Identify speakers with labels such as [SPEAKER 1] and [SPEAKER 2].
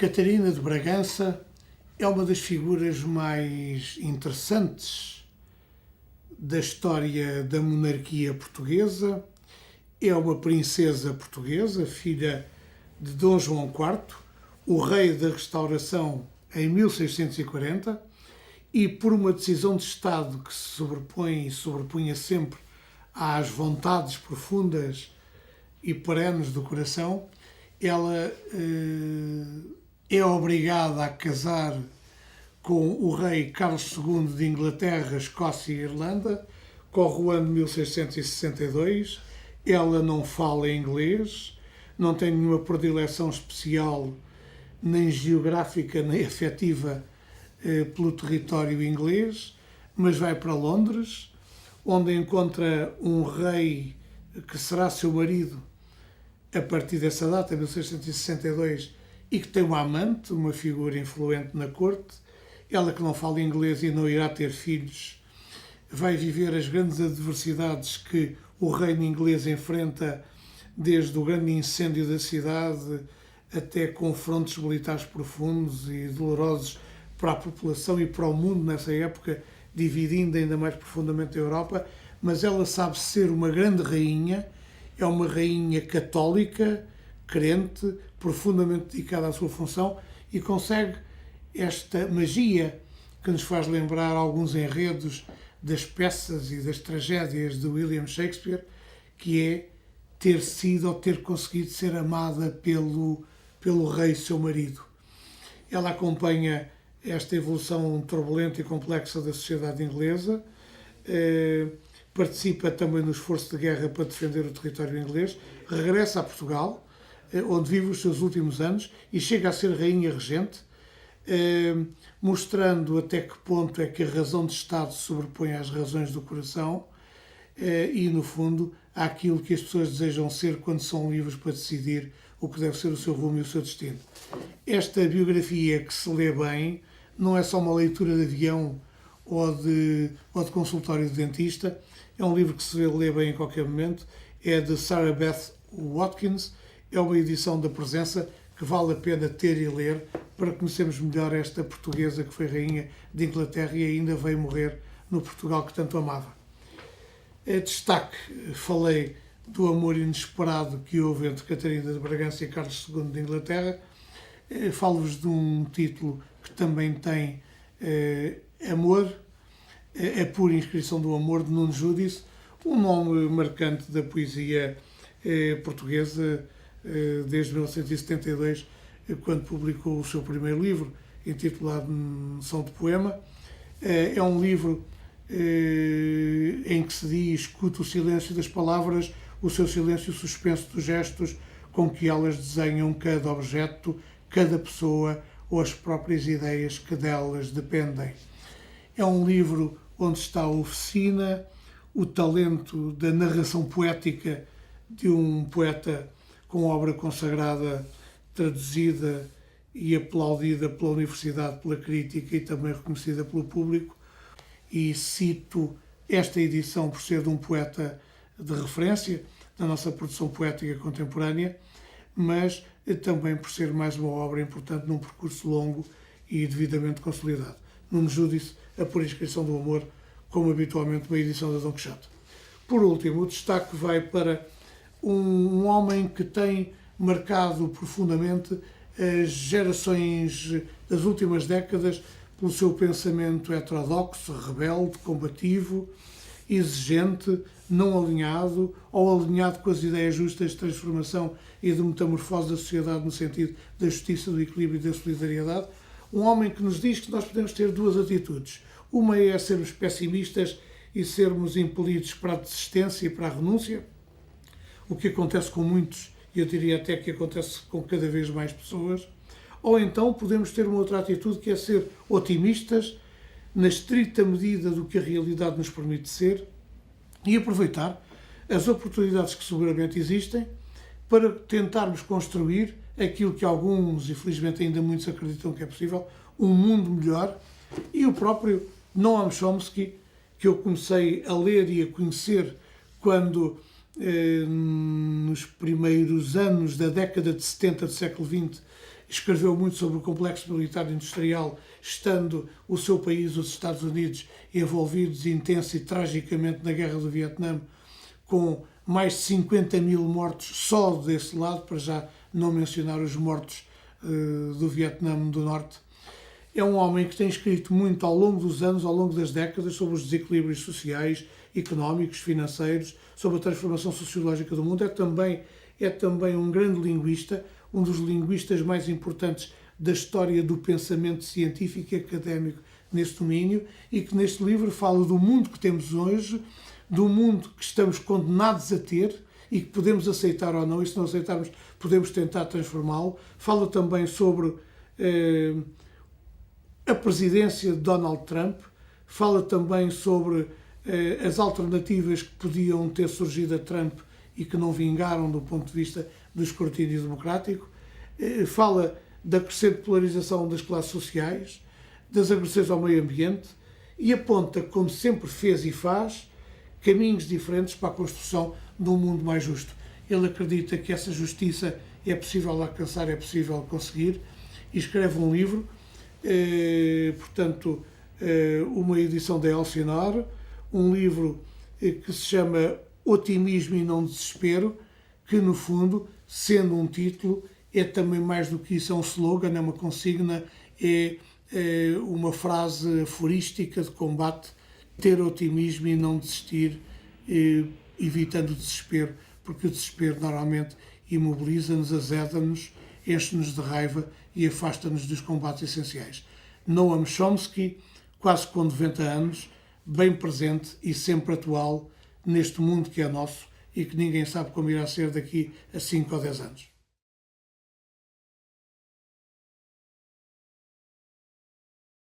[SPEAKER 1] Catarina de Bragança é uma das figuras mais interessantes da história da monarquia portuguesa. É uma princesa portuguesa, filha de Dom João IV, o rei da Restauração em 1640, e por uma decisão de Estado que se sobrepõe e sobrepunha sempre às vontades profundas e perenes do coração, ela é obrigada a casar com o rei Carlos II de Inglaterra, Escócia e Irlanda. Corre o ano de 1662. Ela não fala inglês, não tem nenhuma predileção especial, nem geográfica, nem afetiva, pelo território inglês, mas vai para Londres, onde encontra um rei que será seu marido a partir dessa data, 1662, e que tem uma amante, uma figura influente na corte. Ela, que não fala inglês e não irá ter filhos, vai viver as grandes adversidades que o reino inglês enfrenta, desde o grande incêndio da cidade até confrontos militares profundos e dolorosos para a população e para o mundo nessa época, dividindo ainda mais profundamente a Europa. Mas ela sabe ser uma grande rainha, é uma rainha católica, crente, profundamente dedicada à sua função, e consegue esta magia que nos faz lembrar alguns enredos das peças e das tragédias de William Shakespeare, que é ter sido ou ter conseguido ser amada pelo rei, seu marido. Ela acompanha esta evolução turbulenta e complexa da sociedade inglesa, participa também no esforço de guerra para defender o território inglês, regressa a Portugal, onde vive os seus últimos anos, e chega a ser rainha regente, mostrando até que ponto é que a razão de Estado se sobrepõe às razões do coração e, no fundo, àquilo que as pessoas desejam ser quando são livres para decidir o que deve ser o seu rumo e o seu destino. Esta biografia, que se lê bem, não é só uma leitura de avião ou de consultório de dentista, é um livro que se lê bem em qualquer momento, é de Sarah Beth Watkins, é uma edição da Presença que vale a pena ter e ler para conhecermos melhor esta portuguesa que foi rainha de Inglaterra e ainda veio morrer no Portugal que tanto amava. Destaque, falei do amor inesperado que houve entre Catarina de Bragança e Carlos II de Inglaterra. Falo-vos de um título que também tem amor, a pura inscrição do amor, de Nuno Judice, um nome marcante da poesia portuguesa desde 1972, quando publicou o seu primeiro livro, intitulado São de Poema. É um livro em que se diz: escuta o silêncio das palavras, o seu silêncio suspenso dos gestos com que elas desenham cada objeto, cada pessoa ou as próprias ideias que delas dependem. É um livro onde está a oficina, o talento da narração poética de um poeta com obra consagrada, traduzida e aplaudida pela universidade, pela crítica e também reconhecida pelo público. E cito esta edição por ser de um poeta de referência da nossa produção poética contemporânea, mas também por ser mais uma obra importante num percurso longo e devidamente consolidado. Nuno Judice, A Pura Inscrição do Amor, como habitualmente uma edição da Dom Quixote. Por último, o destaque vai para um homem que tem marcado profundamente as gerações das últimas décadas pelo seu pensamento heterodoxo, rebelde, combativo, exigente, não alinhado ou alinhado com as ideias justas de transformação e de metamorfose da sociedade no sentido da justiça, do equilíbrio e da solidariedade. Um homem que nos diz que nós podemos ter duas atitudes. Uma é sermos pessimistas e sermos impelidos para a desistência e para a renúncia, o que acontece com muitos, e eu diria até que acontece com cada vez mais pessoas. Ou então podemos ter uma outra atitude, que é ser otimistas, na estrita medida do que a realidade nos permite ser, e aproveitar as oportunidades que seguramente existem para tentarmos construir aquilo que alguns, e felizmente ainda muitos, acreditam que é possível, um mundo melhor. E o próprio Noam Chomsky, que eu comecei a ler e a conhecer quando, nos primeiros anos da década de 70 do século XX, escreveu muito sobre o complexo militar industrial, estando o seu país, os Estados Unidos, envolvidos intensa e tragicamente na Guerra do Vietnã, com mais de 50 mil mortos só desse lado, para já não mencionar os mortos do Vietnã do Norte. É um homem que tem escrito muito ao longo dos anos, ao longo das décadas, sobre os desequilíbrios sociais, económicos, financeiros, sobre a transformação sociológica do mundo. É também um grande linguista, um dos linguistas mais importantes da história do pensamento científico e académico nesse domínio, e que neste livro fala do mundo que temos hoje, do mundo que estamos condenados a ter e que podemos aceitar ou não, e se não aceitarmos podemos tentar transformá-lo. Fala também sobre a presidência de Donald Trump, fala também sobre as alternativas que podiam ter surgido a Trump e que não vingaram do ponto de vista do escrutínio democrático, fala da crescente polarização das classes sociais, das agressões ao meio ambiente e aponta, como sempre fez e faz, caminhos diferentes para a construção de um mundo mais justo. Ele acredita que essa justiça é possível alcançar, é possível conseguir, e escreve um livro, portanto, uma edição da Elsinore, um livro que se chama Otimismo e não Desespero, que no fundo, sendo um título, é também mais do que isso, é um slogan, é uma consigna, é uma frase aforística de combate: ter otimismo e não desistir, evitando o desespero, porque o desespero normalmente imobiliza-nos, azeda-nos, enche-nos de raiva e afasta-nos dos combates essenciais. Noam Chomsky, quase com 90 anos, bem presente e sempre atual neste mundo que é nosso e que ninguém sabe como irá ser daqui a 5 ou 10 anos.